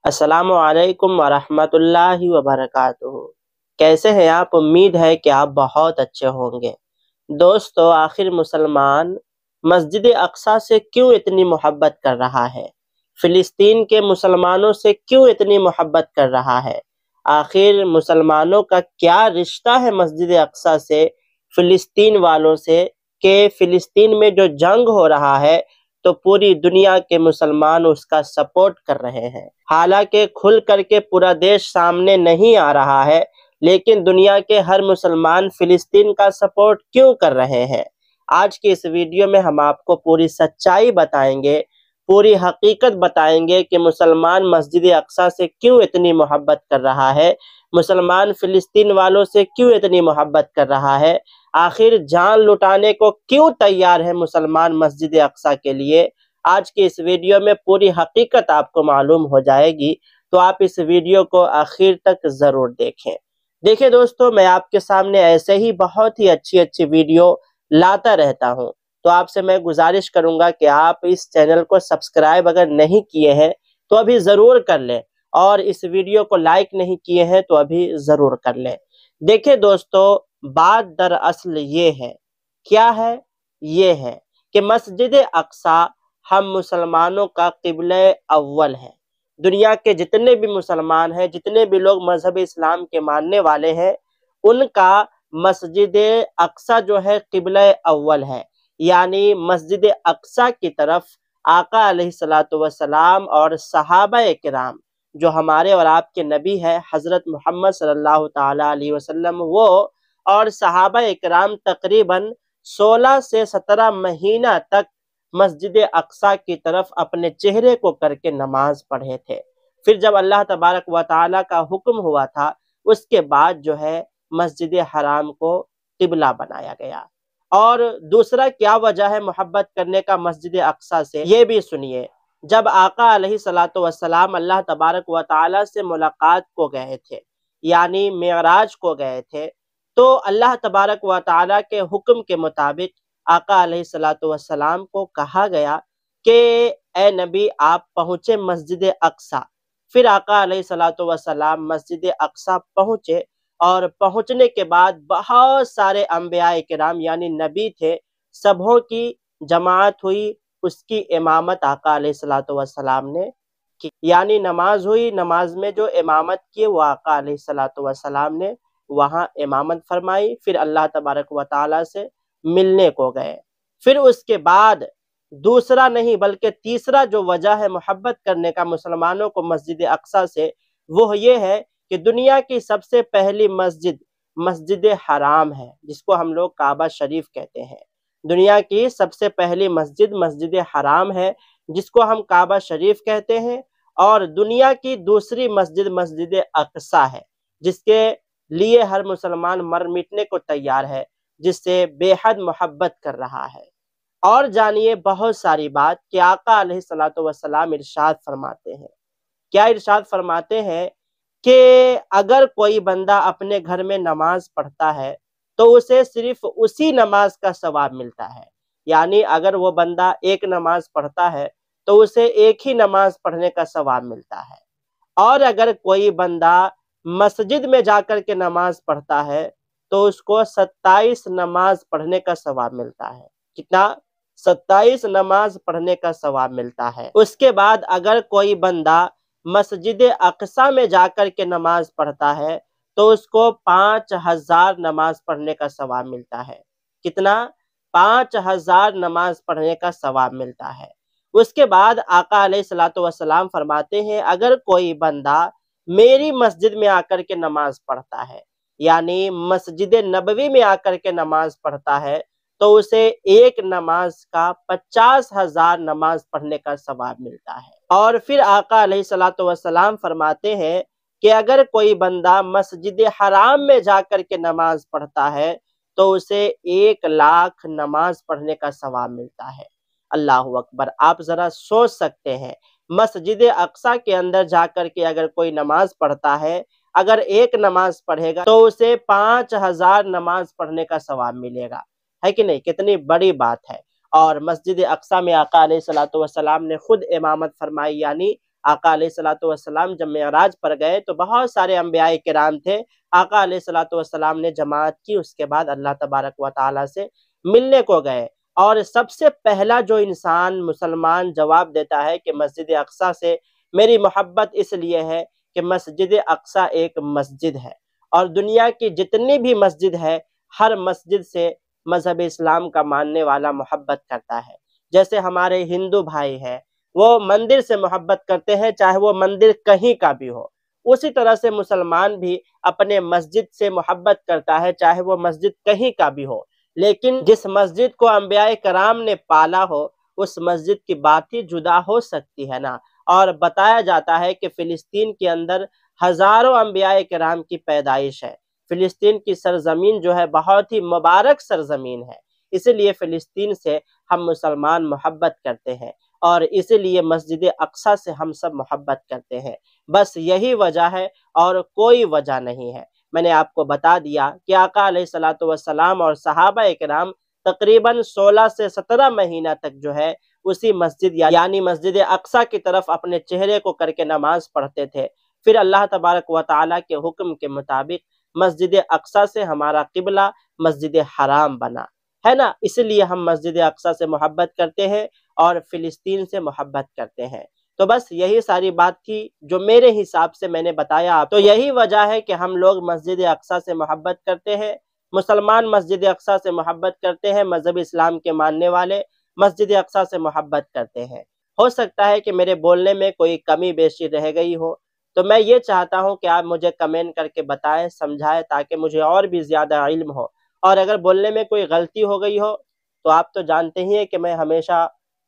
السلام علیکم ورحمۃ اللہ وبرکاتہ۔ کیسے ہیں آپ؟ امید ہے کہ آپ بہت اچھے ہوں گے۔ دوستو، آخر مسلمان مسجد اقصیٰ سے کیوں اتنی محبت کر رہا ہے؟ فلسطین کے مسلمانوں سے کیوں اتنی محبت کر رہا ہے؟ آخر مسلمانوں کا کیا رشتہ ہے مسجد اقصیٰ سے، فلسطین والوں سے، کہ فلسطین میں جو جنگ ہو رہا ہے تو پوری دنیا کے مسلمان اس کا سپورٹ کر رہے ہیں؟ حالانکہ کھل کر کے پورا دیش سامنے نہیں آ رہا ہے، لیکن دنیا کے ہر مسلمان فلسطین کا سپورٹ کیوں کر رہے ہیں؟ آج کی اس ویڈیو میں ہم آپ کو پوری سچائی بتائیں گے، پوری حقیقت بتائیں گے کہ مسلمان مسجد اقصیٰ سے کیوں اتنی محبت کر رہا ہے، مسلمان فلسطین والوں سے کیوں اتنی محبت کر رہا ہے، آخر جان لٹانے کو کیوں تیار ہے مسلمان مسجد اقصیٰ کے لیے۔ آج کی اس ویڈیو میں پوری حقیقت آپ کو معلوم ہو جائے گی، تو آپ اس ویڈیو کو آخر تک ضرور دیکھیں۔ دیکھیں دوستو، میں آپ کے سامنے ایسے ہی بہت ہی اچھی ویڈیو لاتا رہتا ہوں، تو آپ سے میں گزارش کروں گا کہ آپ اس چینل کو سبسکرائب اگر نہیں کیے ہیں تو ابھی ضرور کر لیں، اور اس ویڈیو کو لائک نہیں کیے ہیں تو ابھی ضرور کر لیں۔ دیکھیں دوستو، بات دراصل یہ ہے، کیا ہے؟ یہ ہے کہ مسجد اقصیٰ ہم مسلمانوں کا قبلہ اول ہے۔ دنیا کے جتنے بھی مسلمان ہیں، جتنے بھی لوگ مذہب اسلام کے ماننے والے ہیں، ان کا مسجد اقصیٰ جو ہے قبلہ اول ہے، یعنی مسجد اقصیٰ کی طرف آقا علیہ الصلوۃ والسلام اور صحابہ کرام جو ہمارے اور آپ کے نبی ہے حضرت محمد صلی اللہ تعالی علیہ وسلم، وہ اور صحابہ کرام تقریباً 16 سے 17 مہینہ تک مسجد اقصیٰ کی طرف اپنے چہرے کو کر کے نماز پڑھے تھے۔ پھر جب اللہ تبارک و تعالیٰ کا حکم ہوا تھا، اس کے بعد جو ہے مسجد حرام کو قبلہ بنایا گیا۔ اور دوسرا کیا وجہ ہے محبت کرنے کا مسجد اقصیٰ سے، یہ بھی سنیے۔ جب آقا علیہ الصلوۃ والسلام اللہ تبارک و تعالیٰ سے ملاقات کو گئے تھے، یعنی معراج کو گئے تھے، تو اللہ تبارک و تعالیٰ کے حکم کے مطابق آقا علیہ الصلوۃ والسلام کو کہا گیا کہ اے نبی، آپ پہنچے مسجد اقصیٰ۔ پھر آقا علیہ الصلوۃ والسلام مسجد اقصیٰ پہنچے، اور پہنچنے کے بعد بہت سارے انبیاء کرام یعنی نبی تھے، سبھوں کی جماعت ہوئی، اس کی امامت آقا علیہ الصلوۃ والسلام نے کی، یعنی نماز ہوئی، نماز میں جو امامت کی وہ آقا علیہ الصلوۃ والسلام نے وہاں امامت فرمائی۔ پھر اللہ تبارک و تعالیٰ سے ملنے کو گئے۔ پھر اس کے بعد دوسرا نہیں بلکہ تیسرا جو وجہ ہے محبت کرنے کا مسلمانوں کو مسجد اقصیٰ سے، وہ یہ ہے کہ دنیا کی سب سے پہلی مسجد مسجد حرام ہے، جس کو ہم لوگ کعبہ شریف کہتے ہیں۔ دنیا کی سب سے پہلی مسجد مسجد حرام ہے، جس کو ہم کعبہ شریف کہتے ہیں، اور دنیا کی دوسری مسجد مسجد اقصیٰ ہے، جس کے لیے ہر مسلمان مر مٹنے کو تیار ہے، جس سے بے حد محبت کر رہا ہے۔ اور جانیے بہت ساری بات کہ آقا علیہ الصلوۃ والسلام ارشاد فرماتے ہیں، کیا ارشاد فرماتے ہیں کہ اگر کوئی بندہ اپنے گھر میں نماز پڑھتا ہے تو اسے صرف اسی نماز کا ثواب ملتا ہے، یعنی اگر وہ بندہ ایک نماز پڑھتا ہے تو اسے ایک ہی نماز پڑھنے کا ثواب ملتا ہے، اور اگر کوئی بندہ مسجد میں جا کر کے نماز پڑھتا ہے تو اس کو 27 نماز پڑھنے کا ثواب ملتا ہے۔ کتنا؟ 27 نماز پڑھنے کا ثواب ملتا ہے۔ اس کے بعد اگر کوئی بندہ مسجد اقصیٰ میں جا کر کے نماز پڑھتا ہے تو اس کو 5000 نماز پڑھنے کا ثواب ملتا ہے۔ کتنا؟ 5000 نماز پڑھنے کا ثواب ملتا ہے۔ اس کے بعد آقا علیہ الصلوۃ والسلام فرماتے ہیں اگر کوئی بندہ میری مسجد میں آ کر کے نماز پڑھتا ہے، یعنی مسجد نبوی میں آ کر کے نماز پڑھتا ہے، تو اسے ایک نماز کا 50,000 نماز پڑھنے کا ثواب ملتا ہے۔ اور پھر آقا علیہ الصلوۃ والسلام فرماتے ہیں کہ اگر کوئی بندہ مسجد حرام میں جا کر کے نماز پڑھتا ہے تو اسے 1,00,000 نماز پڑھنے کا ثواب ملتا ہے۔ اللہ اکبر! آپ ذرا سوچ سکتے ہیں، مسجد اقصیٰ کے اندر جا کر کے اگر کوئی نماز پڑھتا ہے، اگر ایک نماز پڑھے گا تو اسے 5000 نماز پڑھنے کا ثواب ملے گا، ہے کہ نہیں؟ کتنی بڑی بات ہے۔ اور مسجد اقصیٰ میں آقا علیہ الصلوۃ والسلام نے خود امامت فرمائی، یعنی آقا علیہ الصلوۃ والسلام جب معراج پر گئے تو بہت سارے انبیاء کرام تھے، آقا علیہ الصلوۃ والسلام نے جماعت کی، اس کے بعد اللہ تبارک و تعالیٰ سے ملنے کو گئے، اور سب سے پہلا جو انسان مسلمان جواب دیتا ہے کہ مسجد اقصیٰ سے میری محبت اس لیے ہے کہ مسجد اقصیٰ ایک مسجد ہے، اور دنیا کی جتنی بھی مسجد ہے ہر مسجد سے مذہب اسلام کا ماننے والا محبت کرتا ہے۔ جیسے ہمارے ہندو بھائی ہیں، وہ مندر سے محبت کرتے ہیں چاہے وہ مندر کہیں کا بھی ہو، اسی طرح سے مسلمان بھی اپنے مسجد سے محبت کرتا ہے چاہے وہ مسجد کہیں کا بھی ہو، لیکن جس مسجد کو انبیاء کرام نے پالا ہو اس مسجد کی بات ہی جدا ہو سکتی ہے نا۔ اور بتایا جاتا ہے کہ فلسطین کے اندر ہزاروں انبیاء کرام کی پیدائش ہے۔ فلسطین کی سرزمین جو ہے بہت ہی مبارک سرزمین ہے، اسی لیے فلسطین سے ہم مسلمان محبت کرتے ہیں، اور اسی لیے مسجد اقصیٰ سے ہم سب محبت کرتے ہیں۔ بس یہی وجہ ہے اور کوئی وجہ نہیں ہے۔ میں نے آپ کو بتا دیا کہ آقا علیہ الصلوۃ والسلام اور صحابہ کرام تقریباً 16 سے 17 مہینہ تک جو ہے اسی مسجد یعنی مسجد اقصیٰ کی طرف اپنے چہرے کو کر کے نماز پڑھتے تھے۔ پھر اللہ تبارک و تعالیٰ کے حکم کے مطابق مسجد اقصیٰ سے ہمارا قبلہ مسجد حرام بنا ہے نا، اس لیے ہم مسجد اقصیٰ سے محبت کرتے ہیں اور فلسطین سے محبت کرتے ہیں۔ تو بس یہی ساری بات تھی جو میرے حساب سے میں نے بتایا آپ، تو یہی وجہ ہے کہ ہم لوگ مسجد اقصیٰ سے محبت کرتے ہیں، مسلمان مسجد اقصیٰ سے محبت کرتے ہیں، مذہب اسلام کے ماننے والے مسجد اقصیٰ سے محبت کرتے ہیں۔ ہو سکتا ہے کہ میرے بولنے میں کوئی کمی بیشی رہ گئی ہو، تو میں یہ چاہتا ہوں کہ آپ مجھے کمنٹ کر کے بتائیں، سمجھائیں، تاکہ مجھے اور بھی زیادہ علم ہو، اور اگر بولنے میں کوئی غلطی ہو گئی ہو تو آپ تو جانتے ہی ہیں کہ میں ہمیشہ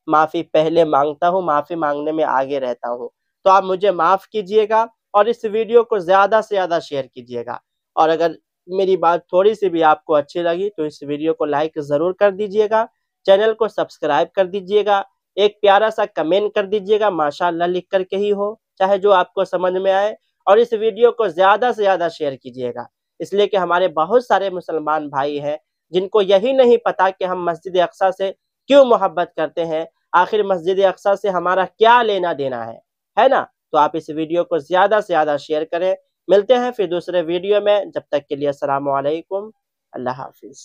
معافی پہلے مانگتا ہوں، معافی مانگنے میں آگے رہتا ہوں، تو آپ مجھے معاف کیجئے گا اور اس ویڈیو کو زیادہ سے زیادہ شیئر کیجئے گا، اور اگر میری بات تھوڑی سی بھی آپ کو اچھی لگی تو اس ویڈیو کو لائک ضرور کر دیجئے گا، چینل کو سبسکرائب کر دیجئے گا، ایک پیارا سا کمنٹ کر دیجئے گا، ماشاءاللہ لکھ کر کے ہی ہو، چاہے جو آپ کو سمجھ میں آئے، اور اس ویڈیو کو زیادہ سے زیادہ شیئر کیجئے گا، اس لیے کہ ہمارے بہت سارے مسلمان بھائی ہیں جن کو یہی نہیں پتا کہ ہم مسجد اقصیٰ سے کیوں محبت کرتے ہیں، آخر مسجد اقصیٰ سے ہمارا کیا لینا دینا ہے نا۔ تو آپ اس ویڈیو کو زیادہ سے زیادہ شیئر کریں۔ ملتے ہیں پھر دوسرے ویڈیو میں، جب تک کے لیے السلام علیکم، اللہ حافظ۔